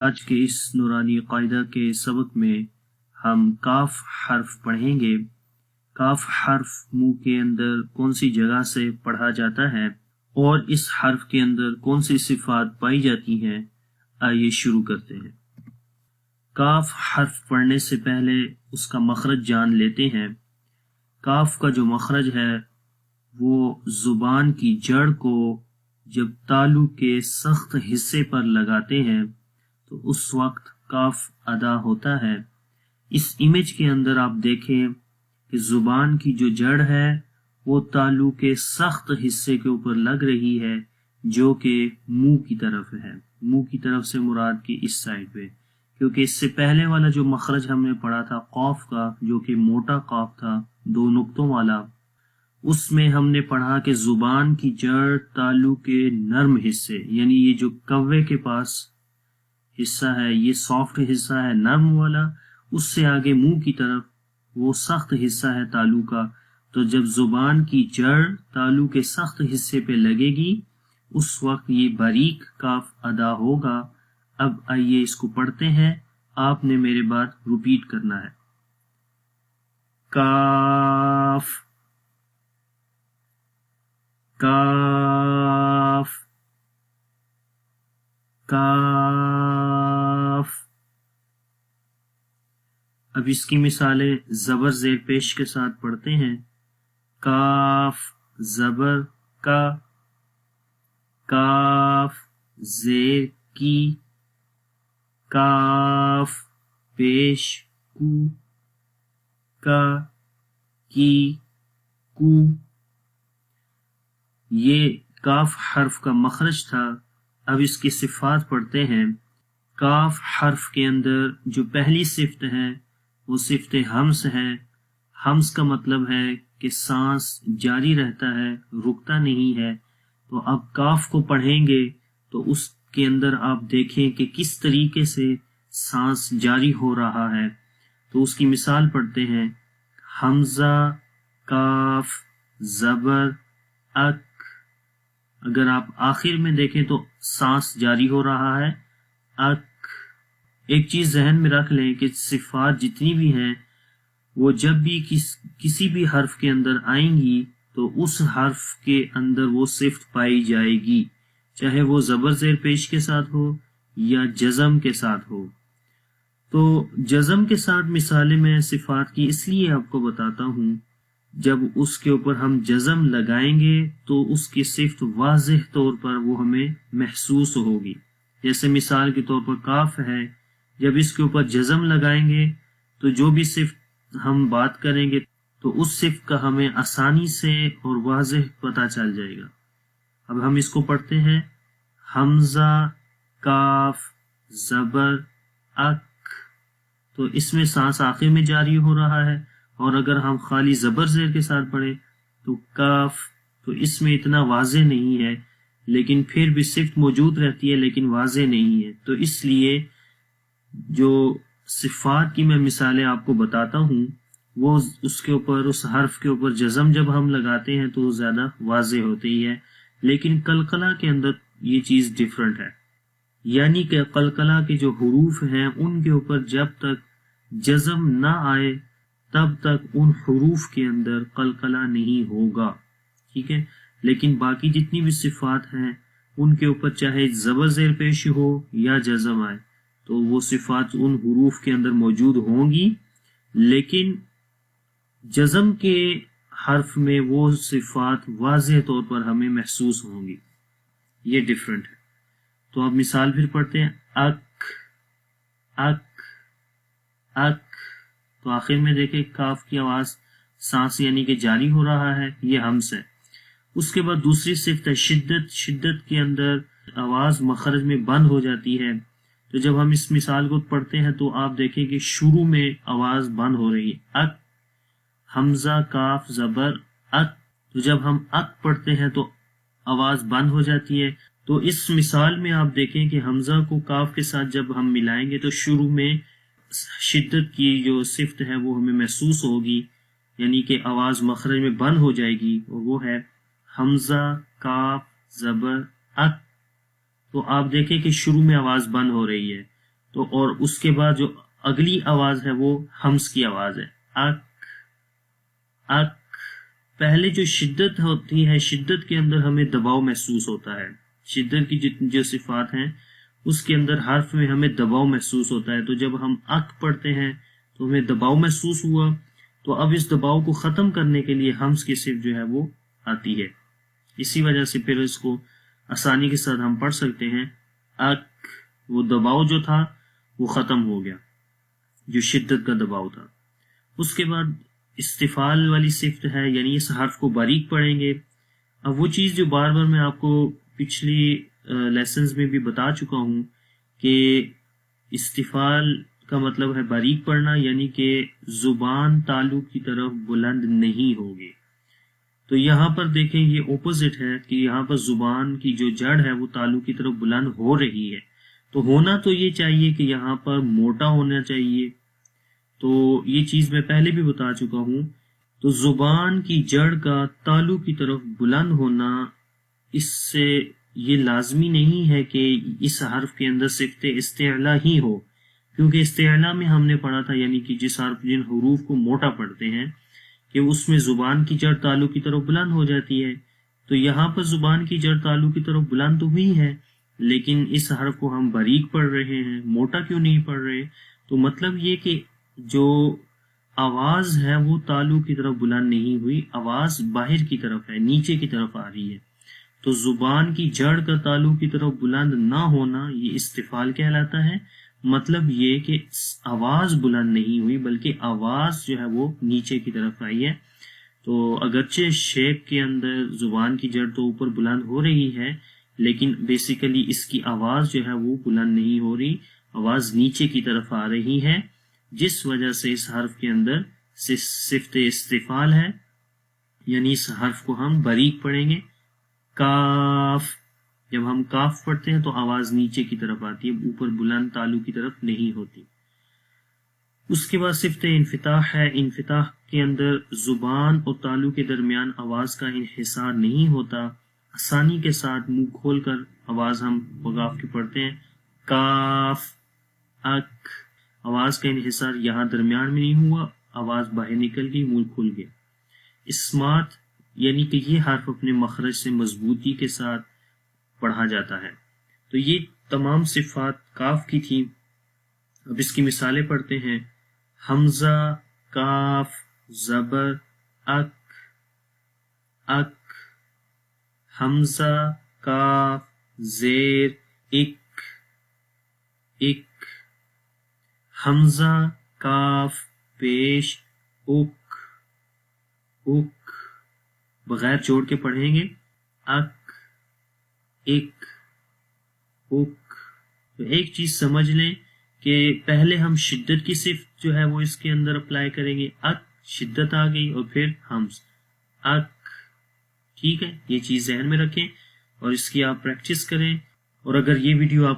آج کے اس نورانی قاعدہ کے سبق میں ہم کاف حرف پڑھیں گے۔ کاف حرف منہ کے اندر کون سی جگہ سے پڑھا جاتا ہے اور اس حرف کے اندر کون سی صفات پائی جاتی ہیں، آئیے شروع کرتے ہیں۔ کاف حرف پڑھنے سے پہلے اس کا مخرج جان لیتے ہیں۔ کاف کا جو مخرج ہے وہ زبان کی جڑ کو جب تالو کے سخت حصے پر لگاتے ہیں تو اس وقت کاف ادا ہوتا ہے۔ اس امیج کے اندر آپ دیکھیں کہ زبان کی جو جڑ ہے وہ تالو کے سخت حصے کے اوپر لگ رہی ہے جو کہ منہ کی طرف ہے۔ منہ کی طرف سے مراد کی اس سائڈ پہ، کیونکہ اس سے پہلے والا جو مخرج ہم نے پڑھا تھا قاف کا، جو کہ موٹا قاف تھا 2 نقطوں والا، اس میں ہم نے پڑھا کہ زبان کی جڑ تالو کے نرم حصے، یعنی یہ جو کوے کے پاس حصہ ہے، یہ سافٹ حصہ ہے نرم والا، اس سے آگے منہ کی طرف وہ سخت حصہ ہے تالو کا۔ تو جب زبان کی جڑ تالو کے سخت حصے پہ لگے گی اس وقت یہ باریک کاف ادا ہوگا۔ اب آئیے اس کو پڑھتے ہیں، آپ نے میرے بعد ریپیٹ کرنا ہے۔ کاف کاف کاف۔ اب اس کی مثالیں زبر زیر پیش کے ساتھ پڑھتے ہیں۔ کاف زبر کا، کاف زیر کی، کاف پیش کو، کا کی کو۔ یہ کاف حرف کا مخرج تھا۔ اب اس کی صفات پڑھتے ہیں۔ کاف حرف کے اندر جو پہلی صفت ہے وہ صفت ہمس ہے۔ ہمس کا مطلب ہے کہ سانس جاری رہتا ہے، رکتا نہیں ہے۔ تو اب کاف کو پڑھیں گے تو اس کے اندر آپ دیکھیں کہ کس طریقے سے سانس جاری ہو رہا ہے۔ تو اس کی مثال پڑھتے ہیں۔ حمزہ کاف زبر اک، اگر آپ آخر میں دیکھیں تو سانس جاری ہو رہا ہے، اک۔ ایک چیز ذہن میں رکھ لیں کہ صفات جتنی بھی ہیں وہ جب بھی کسی بھی حرف کے اندر آئیں گی تو اس حرف کے اندر وہ صفت پائی جائے گی، چاہے وہ زبر زیر پیش کے ساتھ ہو یا جزم کے ساتھ ہو۔ تو جزم کے ساتھ مثالیں میں صفات کی اس لیے آپ کو بتاتا ہوں، جب اس کے اوپر ہم جزم لگائیں گے تو اس کی صفت واضح طور پر وہ ہمیں محسوس ہوگی۔ جیسے مثال کے طور پر کاف ہے، جب اس کے اوپر جزم لگائیں گے تو جو بھی صفت ہم بات کریں گے تو اس صفت کا ہمیں آسانی سے اور واضح پتہ چل جائے گا۔ اب ہم اس کو پڑھتے ہیں۔ حمزہ کاف زبر اک، تو اس میں سانس آخر میں جاری ہو رہا ہے، اور اگر ہم خالی زبر زیر کے ساتھ پڑھیں تو کاف، تو اس میں اتنا واضح نہیں ہے، لیکن پھر بھی صفت موجود رہتی ہے لیکن واضح نہیں ہے۔ تو اس لیے جو صفات کی میں مثالیں آپ کو بتاتا ہوں وہ اس کے اوپر، اس حرف کے اوپر جزم جب ہم لگاتے ہیں تو زیادہ واضح ہوتی ہے، لیکن قلقلہ کے اندر یہ چیز ڈیفرنٹ ہے۔ یعنی کہ قلقلہ کے جو حروف ہیں ان کے اوپر جب تک جزم نہ آئے تب تک ان حروف کے اندر قلقلہ نہیں ہوگا، ٹھیک ہے۔ لیکن باقی جتنی بھی صفات ہیں ان کے اوپر چاہے زبر زیر پیش ہو یا جزم آئے تو وہ صفات ان حروف کے اندر موجود ہوں گی، لیکن جزم کے حرف میں وہ صفات واضح طور پر ہمیں محسوس ہوں گی، یہ ڈیفرنٹ ہے۔ تو اب مثال پھر پڑھتے ہیں۔ اک اک اک، تو آخر میں دیکھیں کاف کی آواز سانس یعنی کہ جاری ہو رہا ہے، یہ ہمس ہے۔ اس کے بعد دوسری صفت ہے شدت۔ شدت کے اندر آواز مخرج میں بند ہو جاتی ہے۔ تو جب ہم اس مثال کو پڑھتے ہیں تو آپ دیکھیں کہ شروع میں آواز بند ہو رہی ہے، اک، حمزہ کاف زبر اک۔ تو جب ہم اک پڑھتے ہیں تو آواز بند ہو جاتی ہے۔ تو اس مثال میں آپ دیکھیں کہ حمزہ کو کاف کے ساتھ جب ہم ملائیں گے تو شروع میں شدت کی جو صفت ہے وہ ہمیں محسوس ہوگی، یعنی کہ آواز مخرج میں بند ہو جائے گی، اور وہ ہے حمزہ کاف زبر اک۔ تو آپ دیکھیں کہ شروع میں آواز بند ہو رہی ہے، تو اور اس کے بعد جو اگلی آواز ہے وہ ہمس کی آواز ہے، اک اک۔ پہلے جو شدت ہوتی ہے، شدت کے اندر ہمیں دباؤ محسوس ہوتا ہے، شدت کی جو صفات ہیں اس کے اندر حرف میں ہمیں دباؤ محسوس ہوتا ہے، تو جب ہم اک پڑھتے ہیں تو ہمیں دباؤ محسوس ہوا، تو اب اس دباؤ کو ختم کرنے کے لیے ہمس کی صفت جو ہے وہ آتی ہے، اسی وجہ سے پھر اس کو آسانی کے ساتھ ہم پڑھ سکتے ہیں اک، وہ دباؤ جو تھا وہ ختم ہو گیا، جو شدت کا دباؤ تھا۔ اس کے بعد استفال والی صفت ہے، یعنی اس حرف کو باریک پڑھیں گے۔ اب وہ چیز جو بار بار میں آپ کو پچھلی لیسنز میں بھی بتا چکا ہوں کہ استفال کا مطلب ہے باریک پڑھنا، یعنی کہ زبان تالو کی طرف بلند نہیں ہوگی۔ تو یہاں پر دیکھیں یہ اپوزٹ ہے کہ یہاں پر زبان کی جو جڑ ہے وہ تالو کی طرف بلند ہو رہی ہے، تو ہونا تو یہ چاہیے کہ یہاں پر موٹا ہونا چاہیے، تو یہ چیز میں پہلے بھی بتا چکا ہوں۔ تو زبان کی جڑ کا تالو کی طرف بلند ہونا، اس سے یہ لازمی نہیں ہے کہ اس حرف کے اندر صفت استعلا ہی ہو، کیونکہ استعلا میں ہم نے پڑھا تھا یعنی کہ جس حرف جن حروف کو موٹا پڑھتے ہیں کہ اس میں زبان کی جڑ تالو کی طرف بلند ہو جاتی ہے، تو یہاں پر زبان کی جڑ تالو کی طرف بلند تو ہوئی ہے، لیکن اس حرف کو ہم باریک پڑھ رہے ہیں، موٹا کیوں نہیں پڑھ رہے؟ تو مطلب یہ کہ جو آواز ہے وہ تالو کی طرف بلند نہیں ہوئی، آواز باہر کی طرف ہے، نیچے کی طرف آ رہی ہے، تو زبان کی جڑ کا تالو کی طرف بلند نہ ہونا یہ استفال کہلاتا ہے۔ مطلب یہ کہ آواز بلند نہیں ہوئی بلکہ آواز جو ہے وہ نیچے کی طرف آئی ہے، تو اگرچہ شیپ کے اندر زبان کی جڑ تو اوپر بلند ہو رہی ہے، لیکن بیسیکلی اس کی آواز جو ہے وہ بلند نہیں ہو رہی، آواز نیچے کی طرف آ رہی ہے، جس وجہ سے اس حرف کے اندر صفت استفال ہے، یعنی اس حرف کو ہم باریک پڑھیں گے۔ کاف، جب ہم کاف پڑھتے ہیں تو آواز نیچے کی طرف آتی ہے، اوپر بلند تالو کی طرف نہیں ہوتی۔ اس کے بعد صفت انفتاح ہے، انفتاح کے اندر زبان اور تالو کے درمیان آواز کا انحصار نہیں ہوتا، آسانی کے ساتھ منہ کھول کر آواز ہم وقاف کی پڑھتے ہیں، کاف اک، آواز کا انحصار یہاں درمیان میں نہیں ہوا، آواز باہر نکل گئی، منہ کھل گیا۔ اسمات، یعنی کہ یہ حرف اپنے مخرج سے مضبوطی کے ساتھ پڑھا جاتا ہے۔ تو یہ تمام صفات کاف کی تھی۔ اب اس کی مثالیں پڑھتے ہیں۔ حمزہ، کاف، زبر، اک اک، حمزہ، کاف، زیر، اک اک، حمزہ، کاف، پیش، اک اک، بغیر جوڑ کے پڑھیں گے، اک اک اک۔ تو ایک چیز سمجھ لیں کہ پہلے ہم شدت کی صفت جو ہے وہ اس کے اندر اپلائی کریں گے، اک، شدت آ گئی، اور پھر ہمز، اک، ٹھیک ہے، یہ چیز ذہن میں رکھیں اور اس کی آپ پریکٹس کریں۔ اور اگر یہ ویڈیو آپ